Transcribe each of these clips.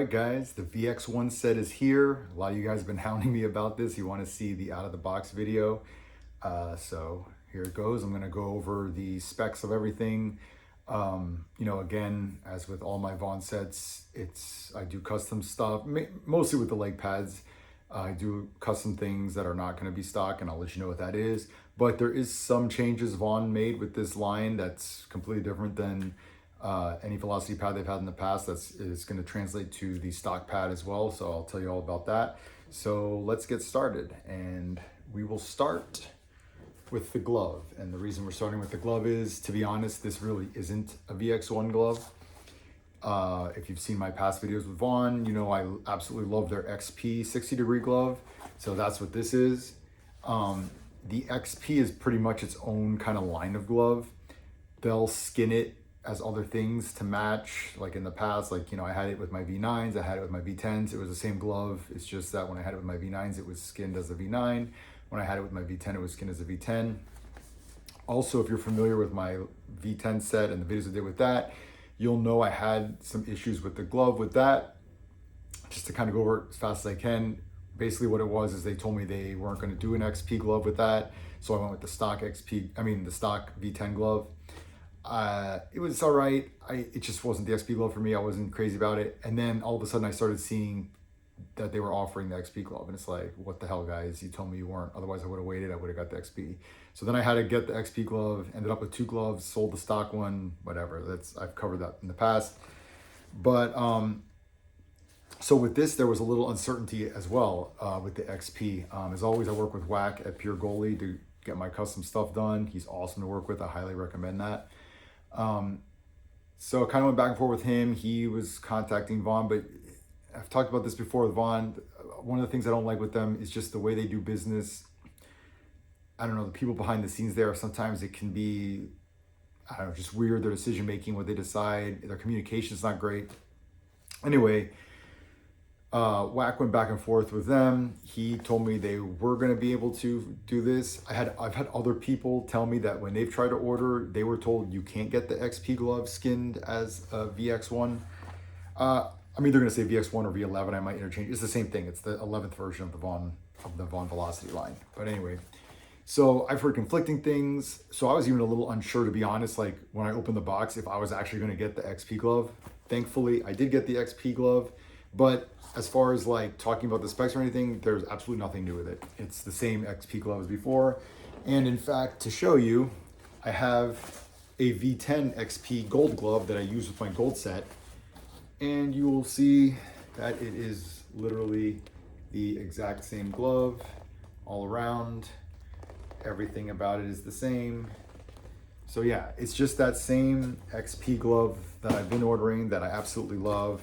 right, guys, the VX1 set is here. A lot of you guys have been hounding me about this. You want to see the out of the box video. So here it goes. I'm going to go over the specs of everything. Again, as with all my Vaughn sets, I do custom stuff, mostly with the leg pads. I do custom things that are not going to be stock, and I'll let you know what that is. But there is some changes Vaughn made with this line that's completely different than any velocity pad they've had in the past. Is going to translate to the stock pad as well. So I'll tell you all about that. So let's get started, and we will start with the glove. And the reason we're starting with the glove is, to be honest, this really isn't a VX1 glove. If you've seen my past videos with Vaughn, you know I absolutely love their XP 60-degree glove. So that's what this is. The XP is pretty much its own kind of line of glove. They'll skin it as other things to match, like in the past, I had it with my V9s, I had it with my V10s. It was the same glove. It's just that when I had it with my V9s, it was skinned as a V9. When I had it with my V10, it was skinned as a V10. Also, if you're familiar with my V10 set and the videos I did with that, you'll know I had some issues with the glove with that. Just to kind of go over it as fast as I can, basically what it was is they told me they weren't going to do an XP glove with that. So I went with the stock the stock V10 glove. It was all right. It just wasn't the XP glove for me. I wasn't crazy about it. And then all of a sudden I started seeing that they were offering the XP glove. And it's like, what the hell, guys? You told me you weren't. Otherwise I would have waited. I would have got the XP. So then I had to get the XP glove, ended up with two gloves, sold the stock one, whatever. I've covered that in the past. But so with this, there was a little uncertainty as well with the XP. As always, I work with Whack at Pure Goalie to get my custom stuff done. He's awesome to work with. I highly recommend that. So I kind of went back and forth with him. He was contacting Vaughn, but I've talked about this before with Vaughn. One of the things I don't like with them is just the way they do business. I don't know, the people behind the scenes there, sometimes it can be, I don't know, just weird, their decision making, what they decide, their communication is not great. Anyway, Whack went back and forth with them. He told me they were going to be able to do this. I've had other people tell me that when they've tried to order, they were told you can't get the XP glove skinned as a VX1. I'm either going to say VX1 or V11. I might interchange. It's the same thing. It's the 11th version of the Vaughn Velocity line. But anyway, so I've heard conflicting things. So I was even a little unsure, to be honest, like when I opened the box, if I was actually going to get the XP glove. Thankfully, I did get the XP glove. But as far as like talking about the specs or anything, there's absolutely nothing new with it. It's the same XP glove as before. And in fact, to show you, I have a V10 XP gold glove that I use with my gold set. And you will see that it is literally the exact same glove all around. Everything about it is the same. So yeah, it's just that same XP glove that I've been ordering that I absolutely love.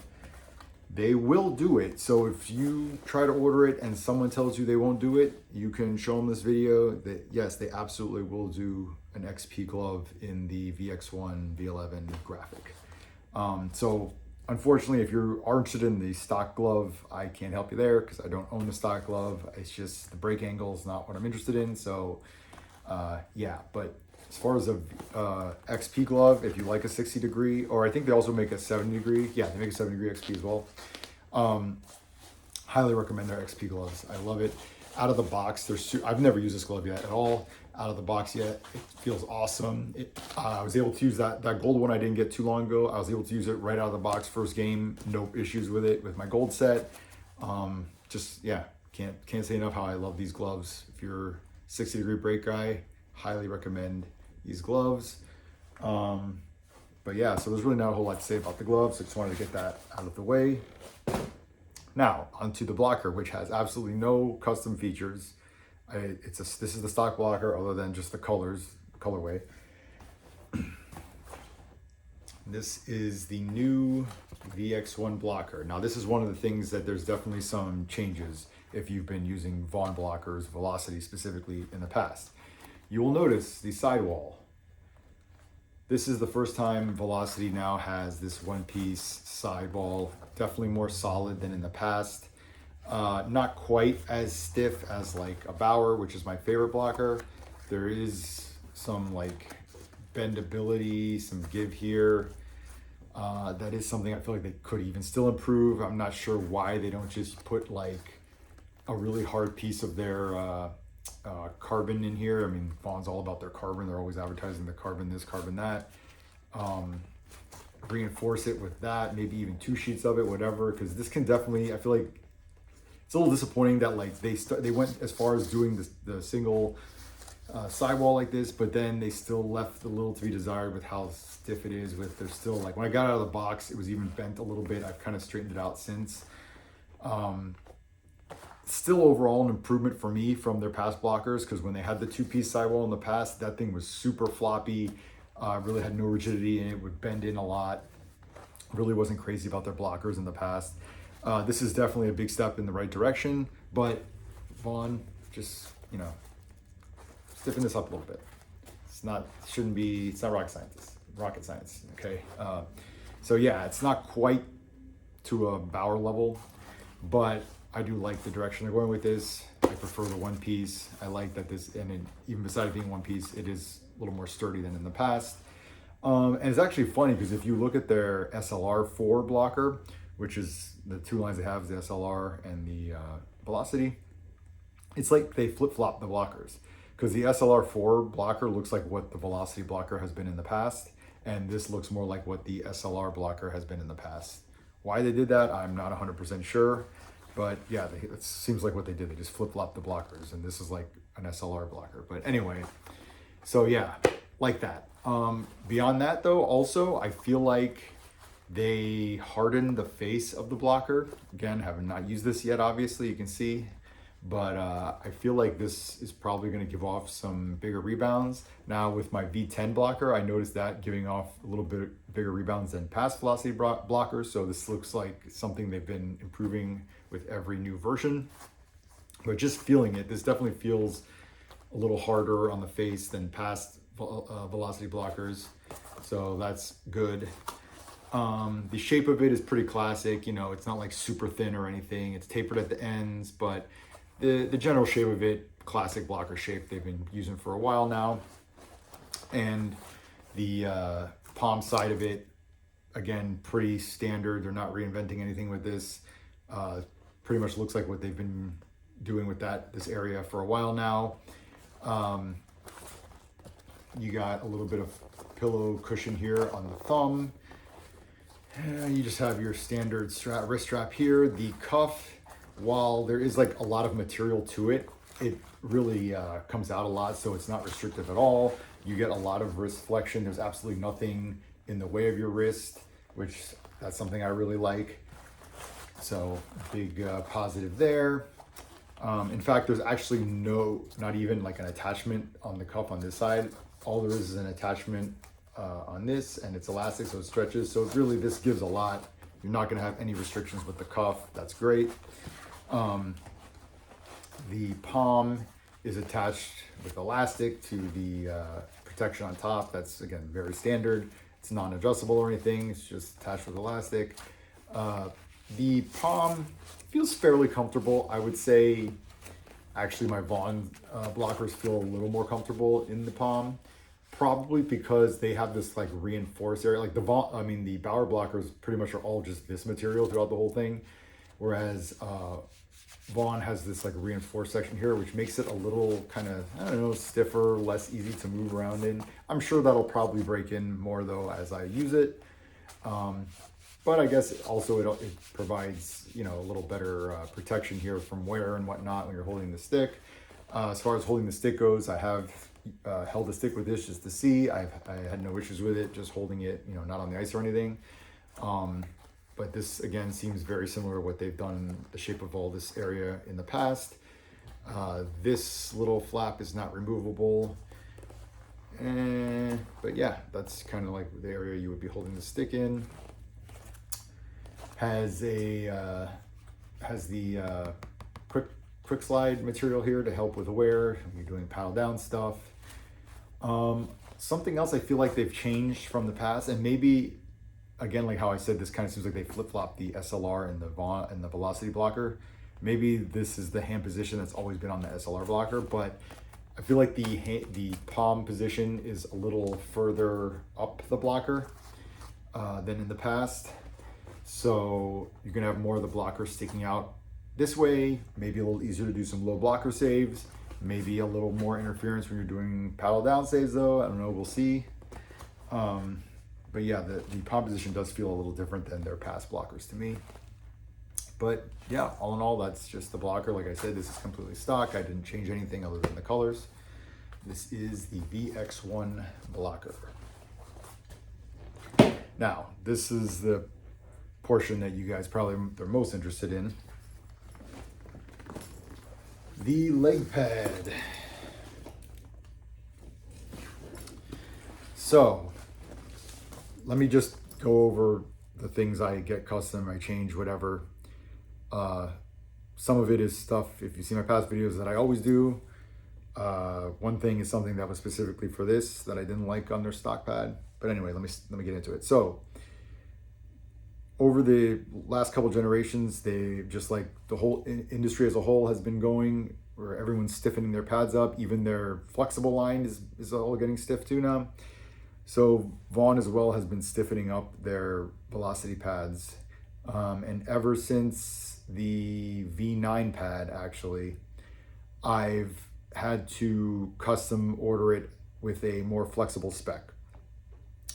They will do it. So if you try to order it and someone tells you they won't do it, you can show them this video that yes, they absolutely will do an XP glove in the VX1 V11 graphic. So unfortunately, if you are interested in the stock glove, I can't help you there because I don't own the stock glove. It's just the break angle is not what I'm interested in. So yeah, but as far as a XP glove, if you like a 60-degree, or I think they also make a 70-degree. Yeah, they make a 70-degree XP as well. Highly recommend their XP gloves. I love it. Out of the box, I've never used this glove yet at all. Out of the box yet, it feels awesome. I was able to use that gold one I didn't get too long ago. I was able to use it right out of the box first game. No issues with it with my gold set. Just yeah, can't say enough how I love these gloves. If you're a 60-degree break guy, highly recommend these gloves. But yeah, so there's really not a whole lot to say about the gloves. I just wanted to get that out of the way. Now onto the blocker, which has absolutely no custom features. This is the stock blocker other than just the colorway. This is the new VX1 blocker. Now this is one of the things that there's definitely some changes if you've been using Vaughn blockers, Velocity specifically, in the past. You will notice the sidewall. This is the first time Velocity now has this one-piece sidewall, definitely more solid than in the past. Not quite as stiff as like a Bauer, which is my favorite blocker. There is some like bendability, some give here. That is something I feel like they could even still improve. I'm not sure why they don't just put like a really hard piece of their carbon in here. I mean, Vaughn's all about their carbon. They're always advertising the carbon this, carbon that. Reinforce it with that, maybe even 2 sheets of it, whatever, because this can definitely, I feel like it's a little disappointing that like they went as far as doing the single sidewall like this, but then they still left a little to be desired with how stiff it is. With there's still like, when I got out of the box, it was even bent a little bit. I've kind of straightened it out since. Still overall an improvement for me from their past blockers, because when they had the 2-piece sidewall in the past, that thing was super floppy, really had no rigidity, and it would bend in a lot. Really wasn't crazy about their blockers in the past. This is definitely a big step in the right direction, but Vaughn, just, you know, stiffen this up a little bit. It's not rocket science, okay? So yeah, it's not quite to a Bauer level, but I do like the direction they're going with this. I prefer the 1 piece. I like that this, and even besides being 1 piece, it is a little more sturdy than in the past. And it's actually funny because if you look at their SLR4 blocker, which is the 2 lines they have, is the SLR and the Velocity, it's like they flip-flop the blockers, because the SLR4 blocker looks like what the Velocity blocker has been in the past, and this looks more like what the SLR blocker has been in the past. Why they did that, I'm not 100% sure, but yeah, it seems like what they did. They just flip-flopped the blockers, and this is like an SLR blocker. But anyway, so yeah, like that. Beyond that though, also, I feel like they hardened the face of the blocker. Again, have not used this yet, obviously, you can see. But I feel like this is probably going to give off some bigger rebounds. Now with my V10 blocker, I noticed that giving off a little bit bigger rebounds than past Velocity blockers. So this looks like something they've been improving with every new version. But just feeling it, this definitely feels a little harder on the face than past Velocity blockers. So that's good. The shape of it is pretty classic. You know, it's not like super thin or anything. It's tapered at the ends, but the general shape of it, classic blocker shape they've been using for a while now. And the palm side of it, again, pretty standard. They're not reinventing anything with this. Pretty much looks like what they've been doing with this area for a while now. You got a little bit of pillow cushion here on the thumb. And you just have your standard wrist strap here. The cuff, while there is like a lot of material to it, it really comes out a lot, so it's not restrictive at all. You get a lot of wrist flexion. There's absolutely nothing in the way of your wrist, which that's something I really like. So big positive there. In fact, there's actually not even like an attachment on the cuff on this side. All there is an attachment on this, and it's elastic, so it stretches. So really, this gives a lot. You're not going to have any restrictions with the cuff. That's great. The palm is attached with elastic to the protection on top. That's, again, very standard. It's non-adjustable or anything. It's just attached with elastic. The palm feels fairly comfortable. I would say, actually, my Vaughn blockers feel a little more comfortable in the palm. Probably because they have this like reinforced area. Like the Bauer blockers pretty much are all just this material throughout the whole thing. Whereas Vaughn has this like reinforced section here, which makes it a little kind of, I don't know, stiffer, less easy to move around in. I'm sure that'll probably break in more though as I use it. But I guess also it provides, you know, a little better protection here from wear and whatnot when you're holding the stick. As far as holding the stick goes, I have held the stick with this just to see. I had no issues with it, just holding it, you know, not on the ice or anything. But this again seems very similar to what they've done, the shape of all this area in the past. This little flap is not removable. But yeah, that's kind of like the area you would be holding the stick in. Has the quick slide material here to help with wear when you're doing paddle down stuff. Something else I feel like they've changed from the past, and maybe again, like how I said, this kind of seems like they flip-flop the SLR and the Velocity blocker. Maybe this is the hand position that's always been on the SLR blocker, but I feel like the palm position is a little further up the blocker. than in the past. So you're gonna have more of the blocker sticking out this way, maybe a little easier to do some low blocker saves, maybe a little more interference when you're doing paddle down saves though. I don't know, we'll see. But yeah, the palm position does feel a little different than their past blockers to me. But yeah, all in all, that's just the blocker. Like I said, this is completely stock. I didn't change anything other than the colors. This is the VX1 blocker. Now, this is the portion that you guys probably are most interested in. The leg pad. So, let me just go over the things I get custom, I change, whatever. Some of it is stuff, if you see my past videos, that I always do. One thing is something that was specifically for this that I didn't like on their stock pad. But anyway, let me get into it. So, over the last couple generations, they just like the whole industry as a whole has been going where everyone's stiffening their pads up. Even their flexible line is all getting stiff too now. So Vaughn as well has been stiffening up their velocity pads. And ever since the V9 pad, actually, I've had to custom order it with a more flexible spec.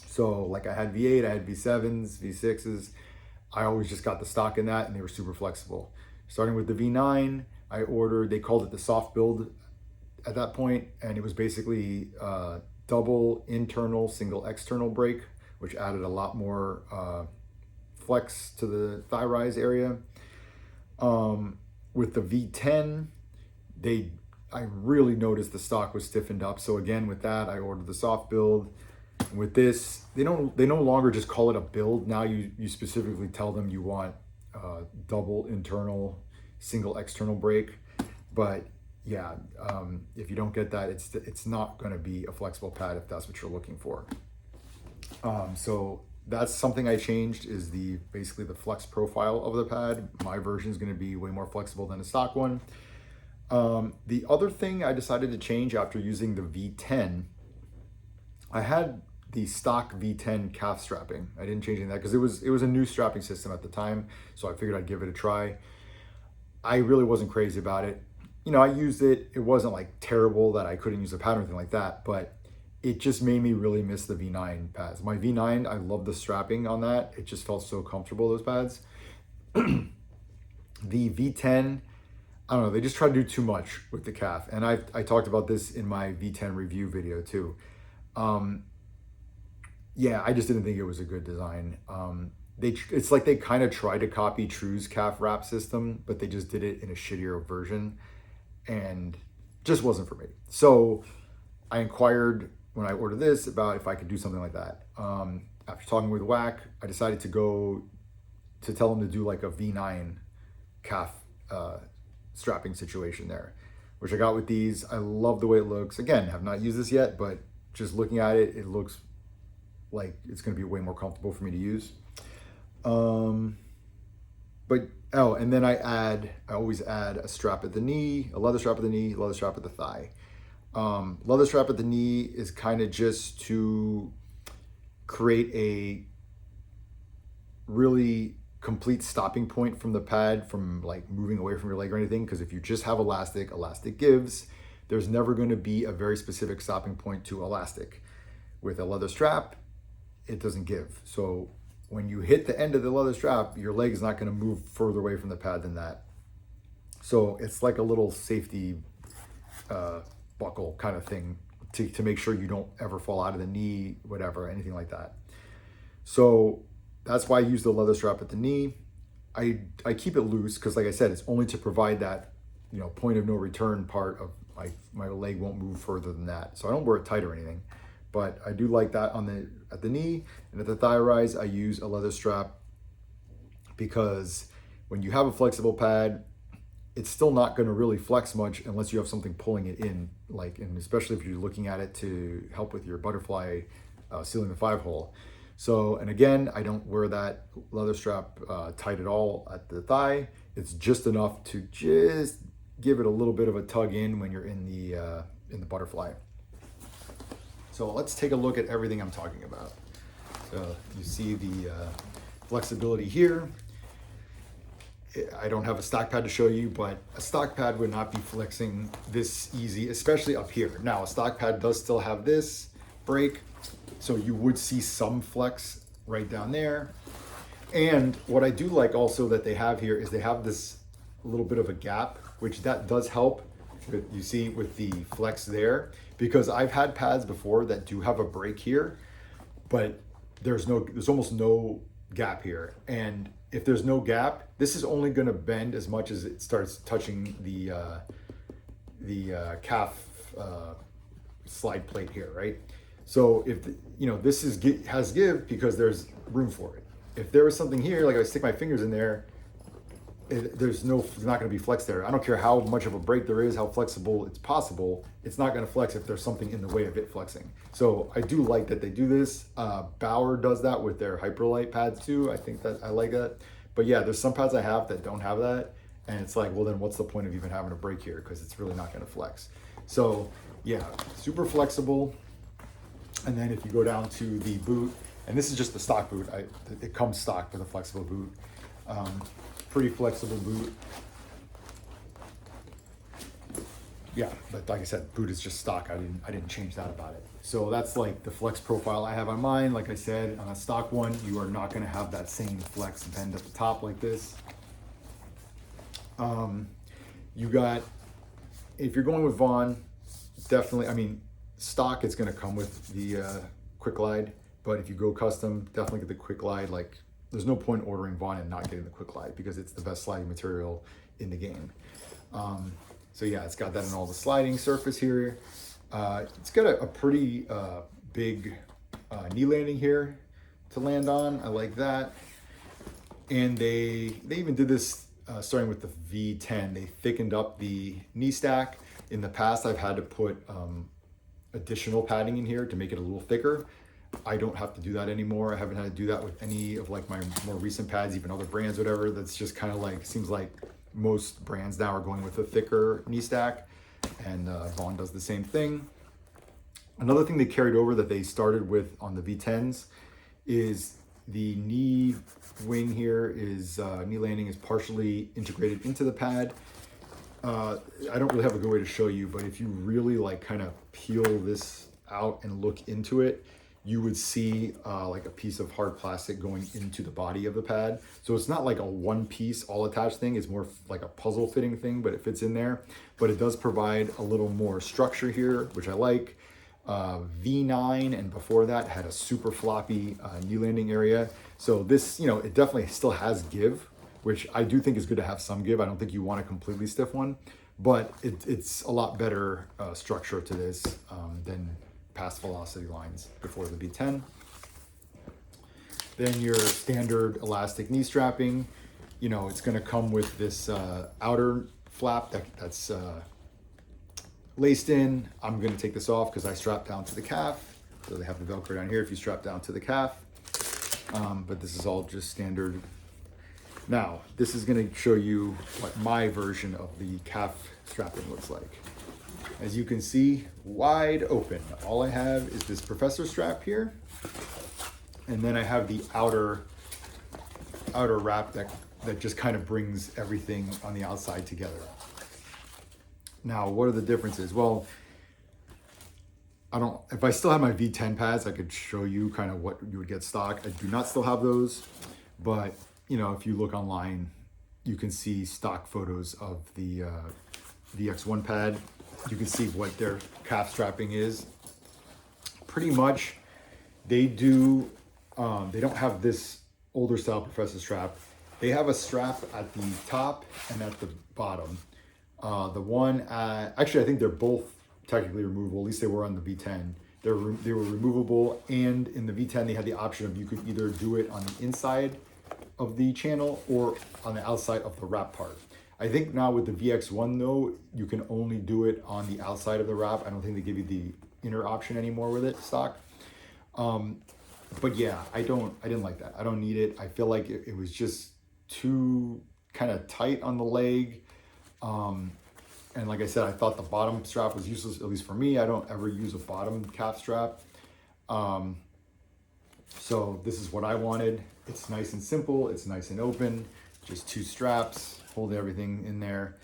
So like I had V8, I had V7s, V6s. I always just got the stock in that and they were super flexible. Starting with the V9, I ordered, they called it the soft build at that point, and it was basically double internal, single external brake, which added a lot more flex to the thigh rise area. With the V10, I really noticed the stock was stiffened up. So again, with that, I ordered the soft build. With this, they no longer just call it a build. Now you specifically tell them you want double internal, single external brake. But yeah, if you don't get that, it's not going to be a flexible pad if that's what you're looking for. So that's something I changed, is basically the flex profile of the pad. My version is going to be way more flexible than a stock one. The other thing I decided to change after using the V10, I had the stock V10 calf strapping. I didn't change any of that because it was a new strapping system at the time, so I figured I'd give it a try. I really wasn't crazy about it. You know, I used it. It wasn't like terrible that I couldn't use the pad or anything like that, but it just made me really miss the V9 pads. My V9, I love the strapping on that. It just felt so comfortable, those pads. The V10, I don't know, they just try to do too much with the calf. And I talked about this in my V10 review video too. Yeah, I just didn't think it was a good design. It's like they kind of tried to copy True's calf wrap system, but they just did it in a shittier version and just wasn't for me. So I inquired when I ordered this about if I could do something like that. After talking with Whack, I decided to tell them to do like a V9 calf strapping situation there, which I got with these. I love the way it looks. Again, have not used this yet, but just looking at it, it looks like it's going to be way more comfortable for me to use. And then I always add a strap at the knee, a leather strap at the knee, leather strap at the thigh. Leather strap at the knee is kind of just to create a really complete stopping point from the pad, from like moving away from your leg or anything. Because if you just have elastic gives. There's never going to be a very specific stopping point to elastic. With a leather strap, it doesn't give. So when you hit the end of the leather strap, your leg is not going to move further away from the pad than that. So it's like a little safety buckle kind of thing to make sure you don't ever fall out of the knee, whatever, anything like that. So that's why I use the leather strap at the knee. I keep it loose because, like I said, it's only to provide that, point of no return part of my leg won't move further than that. So I don't wear it tight or anything, but I do like that at the knee, and at the thigh rise, I use a leather strap because when you have a flexible pad, it's still not going to really flex much unless you have something pulling it in, and especially if you're looking at it to help with your butterfly sealing the 5-hole. So, and again, I don't wear that leather strap tight at all at the thigh. It's just enough to just give it a little bit of a tug in when you're in the butterfly. So let's take a look at everything I'm talking about. So you see the flexibility here. I don't have a stock pad to show you, but a stock pad would not be flexing this easy, especially up here. Now, a stock pad does still have this break, so you would see some flex right down there. And what I do like also that they have here is they have this little bit of a gap, which that does help with, you see, with the flex there, because I've had pads before that do have a break here, but there's almost no gap here. And if there's no gap, this is only going to bend as much as it starts touching the calf slide plate here, right? So if this has give because there's room for it. If there was something here, like I stick my fingers in there, there's not going to be flex there. I don't care how much of a break there is, how flexible it's possible, it's not going to flex if there's something in the way of it flexing. So I do like that they do this. Bauer does that with their Hyperlight pads too. I think that I like that. But yeah, there's some pads I have that don't have that. And it's like, well, then what's the point of even having a break here? Because it's really not going to flex. So yeah, super flexible. And then if you go down to the boot, and this is just the stock boot. It comes stock with a flexible boot. Pretty flexible boot. Yeah, but like I said, boot is just stock. I didn't change that about it. So that's like the flex profile I have on mine. Like I said, on a stock one, you are not going to have that same flex bend at the top like this. You got, if you're going with Vaughn, definitely, I mean, stock, it's going to come with the quick glide, but if you go custom, definitely get the quick glide. Like, there's no point ordering Vaughn and not getting the quick glide because it's the best sliding material in the game. So yeah, it's got that in all the sliding surface here. It's got a pretty big knee landing here to land on. I like that. And they even did this starting with the V10. They thickened up the knee stack. In the past, I've had to put additional padding in here to make it a little thicker. I don't have to do that anymore. I haven't had to do that with any of like my more recent pads, even other brands, whatever. That's just kind of like, seems like most brands now are going with a thicker knee stack, and Vaughn does the same thing. Another thing they carried over that they started with on the V10s is the knee wing here is, knee landing is partially integrated into the pad. I don't really have a good way to show you, but if you really like kind of peel this out and look into it, you would see like a piece of hard plastic going into the body of the pad. So it's not like a one piece all attached thing, it's more like a puzzle fitting thing, but it fits in there. But it does provide a little more structure here, which I like. V9 and before that had a super floppy knee landing area. So this, it definitely still has give, which I do think is good to have some give. I don't think you want a completely stiff one, but it's a lot better structure to this than past velocity lines before the V10. Then your standard elastic knee strapping, it's going to come with this outer flap that's laced in. I'm going to take this off because I strap down to the calf. So they have the Velcro down here if you strap down to the calf. But this is all just standard. Now, this is going to show you what my version of the calf strapping looks like. As you can see, wide open. All I have is this professor strap here. And then I have the outer wrap that just kind of brings everything on the outside together. Now, what are the differences? Well, if I still have my V10 pads, I could show you kind of what you would get stock. I do not still have those, but if you look online, you can see stock photos of the VX1 pad. You can see what their calf strapping is. Pretty much, they do, they don't have this older style professor strap. They have a strap at the top and at the bottom. The one, actually I think they're both technically removable, at least they were on the V10. They were removable, and in the V10 they had the option of you could either do it on the inside of the channel or on the outside of the wrap part. I think now with the VX1 though, you can only do it on the outside of the wrap. I don't think they give you the inner option anymore with it stock. But yeah, I didn't like that. I don't need it. I feel like it was just too kind of tight on the leg. And like I said, I thought the bottom strap was useless, at least for me. I don't ever use a bottom calf strap. So this is what I wanted. It's nice and simple. It's nice and open. Just 2 straps, hold everything in there.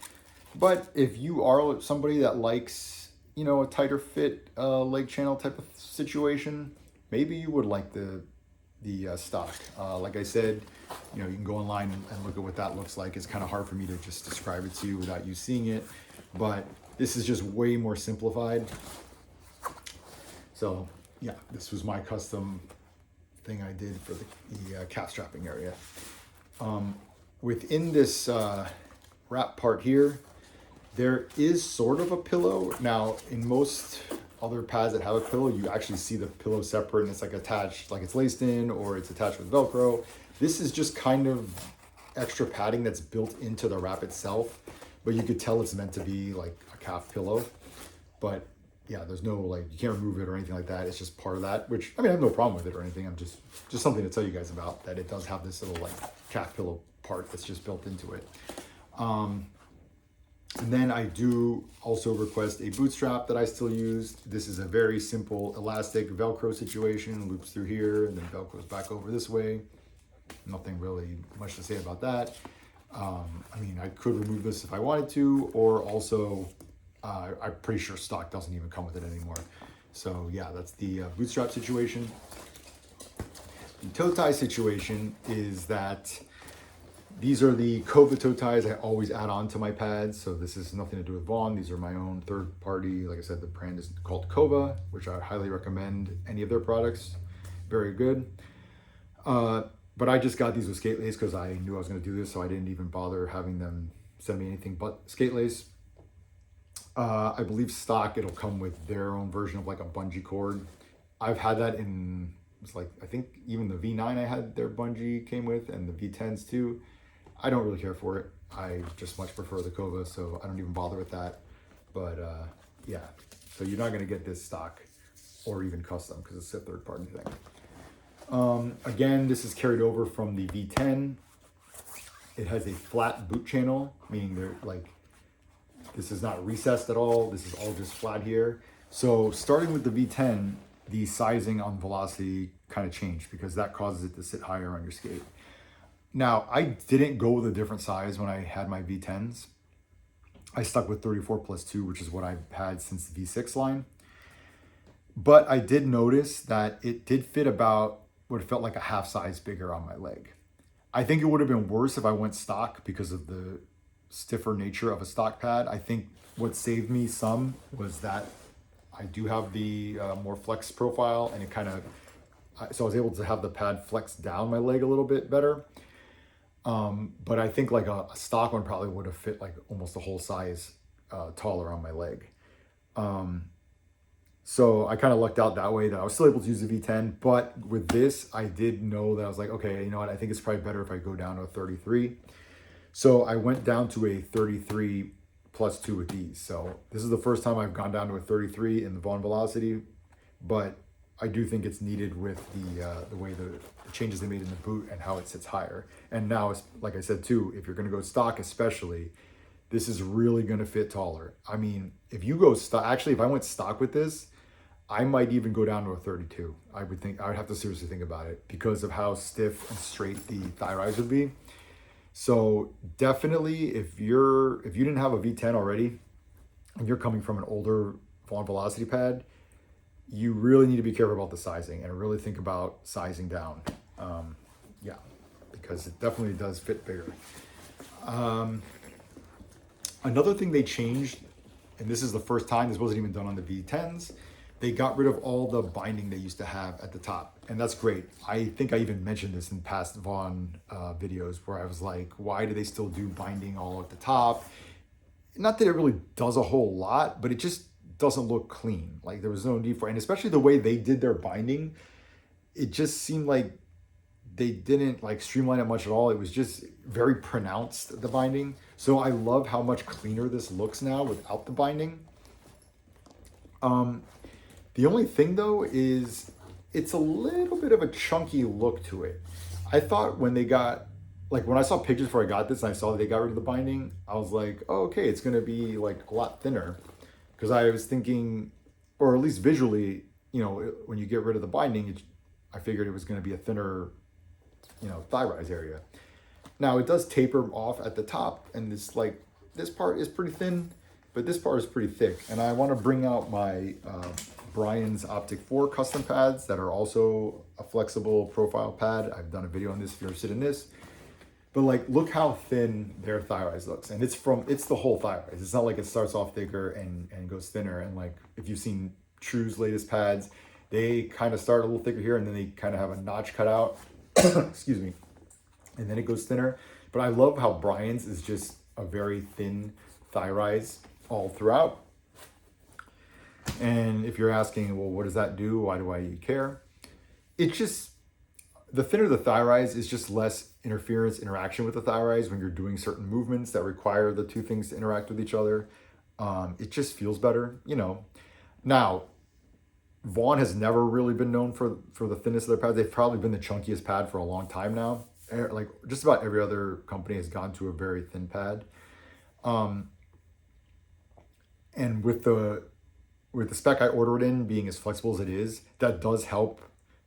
But if you are somebody that likes, you know, a tighter fit leg channel type of situation, maybe you would like the stock. Like I said, you know, you can go online and look at what that looks like. It's kind of hard for me to just describe it to you without you seeing it, but this is just way more simplified. So yeah, this was my custom thing I did for the calf strapping area. Within this wrap part here, there is sort of a pillow. Now, in most other pads that have a pillow, you actually see the pillow separate and it's like attached, like it's laced in or it's attached with Velcro. This is just kind of extra padding that's built into the wrap itself, but you could tell it's meant to be like a calf pillow. But yeah, there's no, like, you can't remove it or anything like that. It's just part of that, which, I mean, I have no problem with it or anything. I'm just something to tell you guys about, that it does have this little like calf pillow part that's just built into it. And then I do also request a bootstrap that I still use. This is a very simple elastic Velcro situation, loops through here and then Velcros back over this way. Nothing really much to say about that. I mean, I could remove this if I wanted to, or also I'm pretty sure stock doesn't even come with it anymore. So yeah, that's the bootstrap situation. The toe tie situation is that these are the Kova toe ties I always add on to my pads. So this is nothing to do with Vaughn. These are my own third party. Like I said, the brand is called Kova, which I highly recommend any of their products. Very good. But I just got these with skate lace because I knew I was going to do this. So I didn't even bother having them send me anything but skate lace. I believe stock, it'll come with their own version of like a bungee cord. I've had that in, it's like, I think even the V9 I had their bungee came with, and the V10s too. I don't really care for it. I just much prefer the Kova, so I don't even bother with that. But yeah, so you're not gonna get this stock or even custom because it's a third party thing. Again, this is carried over from the V10. It has a flat boot channel, meaning they're like, this is not recessed at all. This is all just flat here. So starting with the V10, the sizing on Velocity kind of changed because that causes it to sit higher on your skate. Now, I didn't go with a different size when I had my V10s. I stuck with 34+2, which is what I've had since the V6 line. But I did notice that it did fit about what felt like a half size bigger on my leg. I think it would have been worse if I went stock because of the stiffer nature of a stock pad. I think what saved me some was that I do have the more flex profile, and it kind of, so I was able to have the pad flex down my leg a little bit better. But I think like a stock one probably would have fit like almost a whole size taller on my leg. So I kind of lucked out that way that I was still able to use the V10, but with this, I did know that I was like, okay, you know what? I think it's probably better if I go down to a 33. So I went down to a 33+2 with these. So this is the first time I've gone down to a 33 in the Vaughn Velocity, but I do think it's needed with the way the changes they made in the boot and how it sits higher. And now, it's, like I said too, if you're gonna go stock especially, this is really gonna fit taller. I mean, if you go stock, actually if I went stock with this, I might even go down to a 32. I would have to seriously think about it because of how stiff and straight the thigh rise would be. So definitely if you didn't have a V10 already and you're coming from an older Vaughn Velocity pad, you really need to be careful about the sizing and really think about sizing down. Yeah, because it definitely does fit bigger. Another thing they changed, and this is the first time, this wasn't even done on the V10s, they got rid of all the binding they used to have at the top. And that's great. I think I even mentioned this in past Vaughn videos where I was like, why do they still do binding all at the top? Not that it really does a whole lot, but it just doesn't look clean. Like there was no need for it. And especially the way they did their binding, it just seemed like they didn't like streamline it much at all. It was just very pronounced, the binding. So I love how much cleaner this looks now without the binding. The only thing though is it's a little bit of a chunky look to it. I thought when they got, like when I saw pictures before I got this and I saw that they got rid of the binding, I was like, oh, okay, it's gonna be like a lot thinner. Because I was thinking, or at least visually, you know, when you get rid of the binding, I figured it was going to be a thinner, you know, thigh rise area. Now it does taper off at the top, and this part is pretty thin, but this part is pretty thick. And I want to bring out my Brian's Optic 4 custom pads that are also a flexible profile pad. I've done a video on this if you're interested in this. But like, look how thin their thigh rise looks. And it's the whole thigh rise. It's not like it starts off thicker and goes thinner. And like, if you've seen True's latest pads, they kind of start a little thicker here and then they kind of have a notch cut out, excuse me, and then it goes thinner. But I love how Brian's is just a very thin thigh rise all throughout. And if you're asking, well, what does that do? Why do I care? It's just, the thinner the thigh rise is just less interaction with the thigh rise when you're doing certain movements that require the two things to interact with each other. It just feels better, you know. Now, Vaughn has never really been known for the thinness of their pads. They've probably been the chunkiest pad for a long time now. Like just about every other company has gone to a very thin pad. And with the spec I ordered in being as flexible as it is, that does help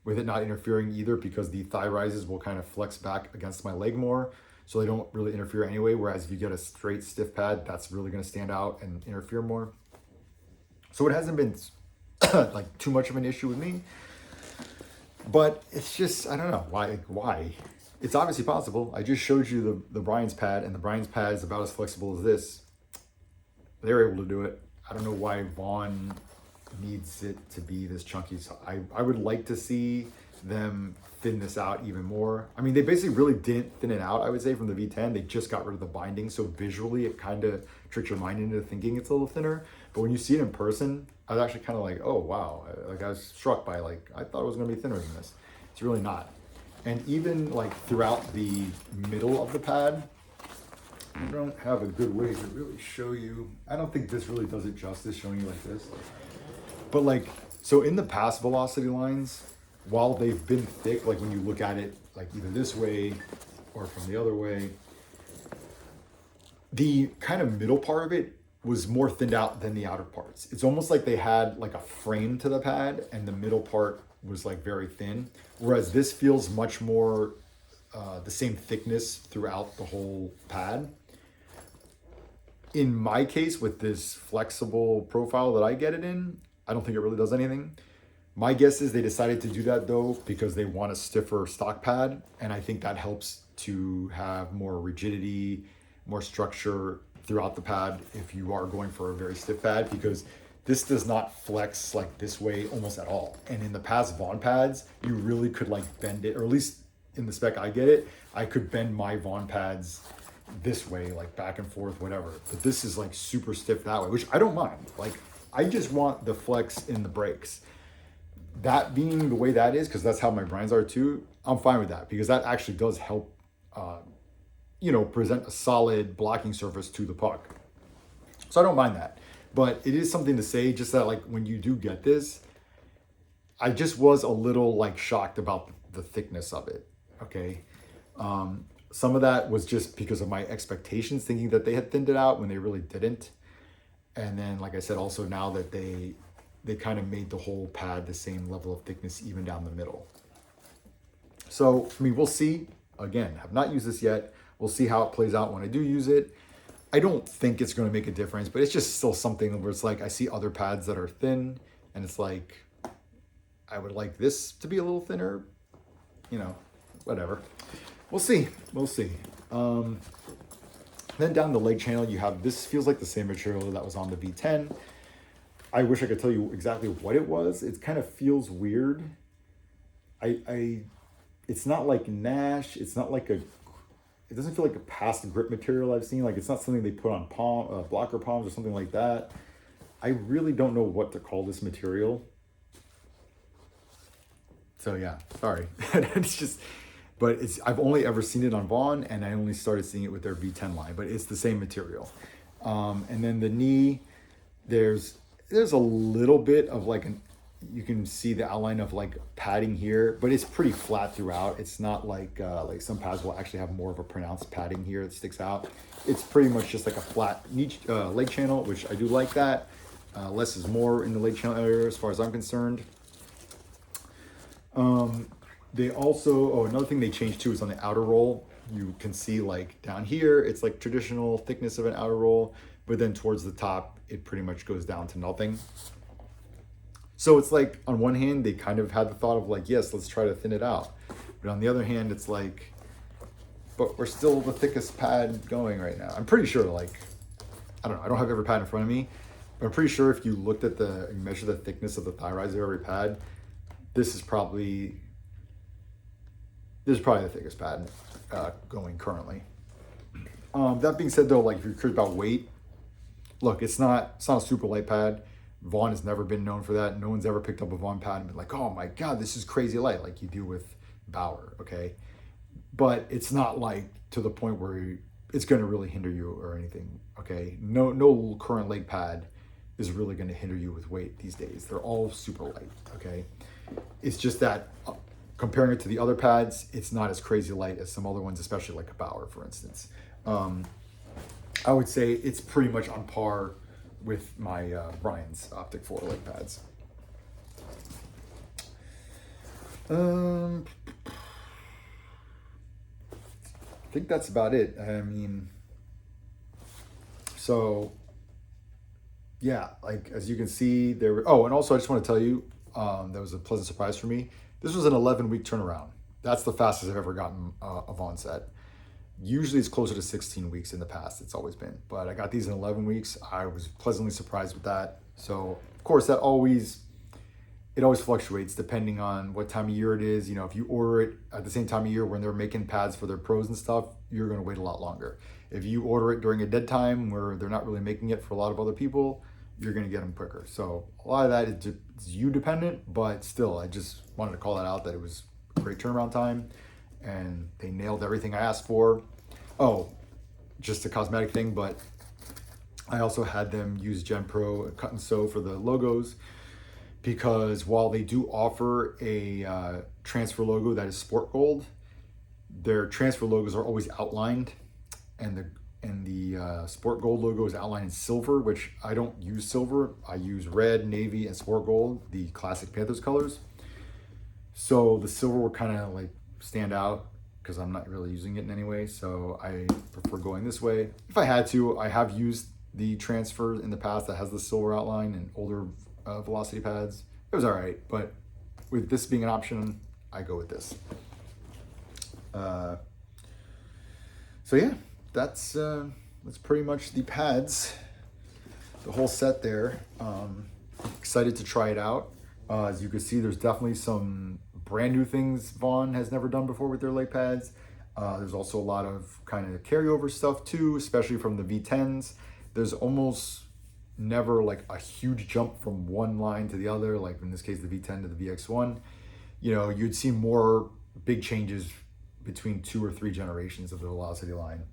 with it not interfering either, because the thigh rises will kind of flex back against my leg more, so they don't really interfere anyway. Whereas if you get a straight stiff pad, that's really going to stand out and interfere more. So it hasn't been like too much of an issue with me, but it's just, I don't know why. It's obviously possible. I just showed you the Brian's pad, and the Brian's pad is about as flexible as this. They're able to do it. I don't know why Vaughn needs it to be this chunky. So I would like to see them thin this out even more. I mean, they basically really didn't thin it out, I would say, from the V10. They just got rid of the binding. So visually, it kind of tricks your mind into thinking it's a little thinner. But when you see it in person, I was actually kind of like, oh, wow. Like, I was struck by, like, I thought it was going to be thinner than this. It's really not. And even, like, throughout the middle of the pad, I don't have a good way to really show you. I don't think this really does it justice showing you like this. But like, so in the pass velocity lines, while they've been thick, like when you look at it, like either this way or from the other way, the kind of middle part of it was more thinned out than the outer parts. It's almost like they had like a frame to the pad and the middle part was like very thin. Whereas this feels much more the same thickness throughout the whole pad. In my case, with this flexible profile that I get it in, I don't think it really does anything. My guess is they decided to do that though because they want a stiffer stock pad, and I think that helps to have more rigidity, more structure throughout the pad if you are going for a very stiff pad, because this does not flex like this way almost at all. And in the past Vaughn pads, you really could like bend it, or at least in the spec I get it, I could bend my Vaughn pads this way, like back and forth, whatever. But this is like super stiff that way, which I don't mind. Like, I just want the flex in the brakes. That being the way that is, because that's how my Brian's are too, I'm fine with that, because that actually does help, you know, present a solid blocking surface to the puck. So I don't mind that. But it is something to say, just that like when you do get this, I just was a little like shocked about the thickness of it, okay? Some of that was just because of my expectations, thinking that they had thinned it out when they really didn't. And then, like I said, also now that they kind of made the whole pad the same level of thickness, even down the middle. So, I mean, we'll see. Again, have not used this yet. We'll see how it plays out when I do use it. I don't think it's going to make a difference, but it's just still something where it's like, I see other pads that are thin, and it's like, I would like this to be a little thinner, you know, whatever. We'll see. We'll see. Then down the leg channel, you have, this feels like the same material that was on the V10. I wish I could tell you exactly what it was. It kind of feels weird. It's not like Nash. It's not like it doesn't feel like a past grip material I've seen. Like, it's not something they put on blocker palms or something like that. I really don't know what to call this material. So yeah, sorry. It's just, but I've only ever seen it on Vaughn, and I only started seeing it with their V10 line, but it's the same material. And then the knee, there's a little bit of like you can see the outline of like padding here, but it's pretty flat throughout. It's not like some pads will actually have more of a pronounced padding here that sticks out. It's pretty much just like a flat leg channel, which I do like that. Less is more in the leg channel area as far as I'm concerned. They also, oh, another thing they changed too is on the outer roll. You can see like down here, it's like traditional thickness of an outer roll, but then towards the top, it pretty much goes down to nothing. So it's like, on one hand, they kind of had the thought of like, yes, let's try to thin it out. But on the other hand, it's like, but we're still the thickest pad going right now. I'm pretty sure, like, I don't know, I don't have every pad in front of me, but I'm pretty sure if you looked at measure the thickness of the thigh riser of every pad, this is probably the thickest pad going currently. That being said though, like if you're curious about weight, look, it's not a super light pad. Vaughn has never been known for that. No one's ever picked up a Vaughn pad and been like, oh my God, this is crazy light, like you do with Bauer, okay? But it's not like to the point where it's gonna really hinder you or anything, okay? No current leg pad is really gonna hinder you with weight these days. They're all super light, okay? It's just that comparing it to the other pads, it's not as crazy light as some other ones, especially like a Bauer, for instance. I would say it's pretty much on par with my Brian's Optic 4 leg pads. I think that's about it. I mean, so yeah, like as you can see there were, oh, and also I just want to tell you, that was a pleasant surprise for me. This was an 11-week turnaround. That's the fastest I've ever gotten a Vaughn set. Usually it's closer to 16 weeks in the past, it's always been, but I got these in 11 weeks. I was pleasantly surprised with that. So of course it always fluctuates depending on what time of year it is. You know, if you order it at the same time of year when they're making pads for their pros and stuff, you're gonna wait a lot longer. If you order it during a dead time where they're not really making it for a lot of other people, you're gonna get them quicker. So a lot of that is you dependent, but still, I just wanted to call that out, that it was a great turnaround time and they nailed everything I asked for. Oh, just a cosmetic thing, but I also had them use Gen Pro cut and sew for the logos, because while they do offer a transfer logo that is sport gold, their transfer logos are always outlined, and the sport gold logo is outlined in silver, which I don't use silver. I use red, navy, and sport gold, the classic Panthers colors. So the silver will kind of like stand out because I'm not really using it in any way. So I prefer going this way. If I had to, I have used the transfer in the past that has the silver outline and older velocity pads. It was all right, but with this being an option, I go with this. So yeah, that's pretty much the pads, the whole set there. Excited to try it out. As you can see, there's definitely some brand new things Vaughn has never done before with their leg pads. There's also a lot of kind of carryover stuff too, especially from the V10s. There's almost never like a huge jump from one line to the other, like in this case, the V10 to the VX1. You know, you'd see more big changes between 2 or 3 generations of the velocity line.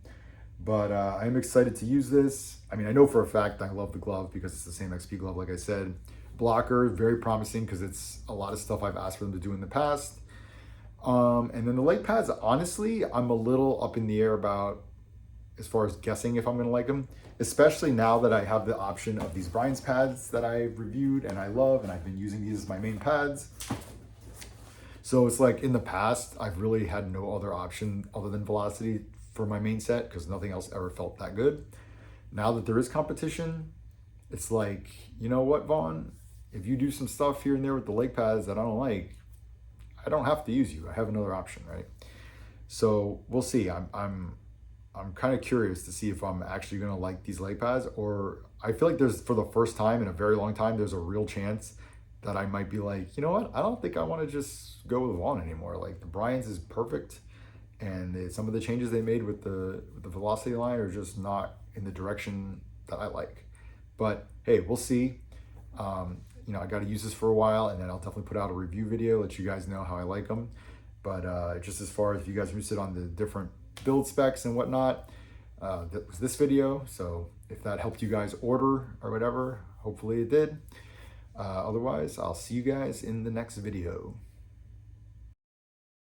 But I'm excited to use this. I mean, I know for a fact I love the glove because it's the same XP glove, like I said. Blocker, very promising because it's a lot of stuff I've asked for them to do in the past. And then the leg pads, honestly, I'm a little up in the air about as far as guessing if I'm gonna like them, especially now that I have the option of these Brian's pads that I reviewed and I love, and I've been using these as my main pads. So it's like in the past, I've really had no other option other than velocity for my main set because nothing else ever felt that good. Now that there is competition, it's like, you know what, Vaughn? If you do some stuff here and there with the leg pads that I don't like, I don't have to use you. I have another option, right? So we'll see. I'm kind of curious to see if I'm actually gonna like these leg pads, or I feel like there's, for the first time in a very long time, there's a real chance that I might be like, you know what? I don't think I want to just go with Vaughn anymore. Like the Brian's is perfect, and some of the changes they made with the velocity line are just not in the direction that I like. But hey, we'll see. You know, I got to use this for a while, and then I'll definitely put out a review video, let you guys know how I like them. But just as far as if you guys are interested on the different build specs and whatnot, that was this video. So if that helped you guys order or whatever, hopefully it did. Otherwise, I'll see you guys in the next video.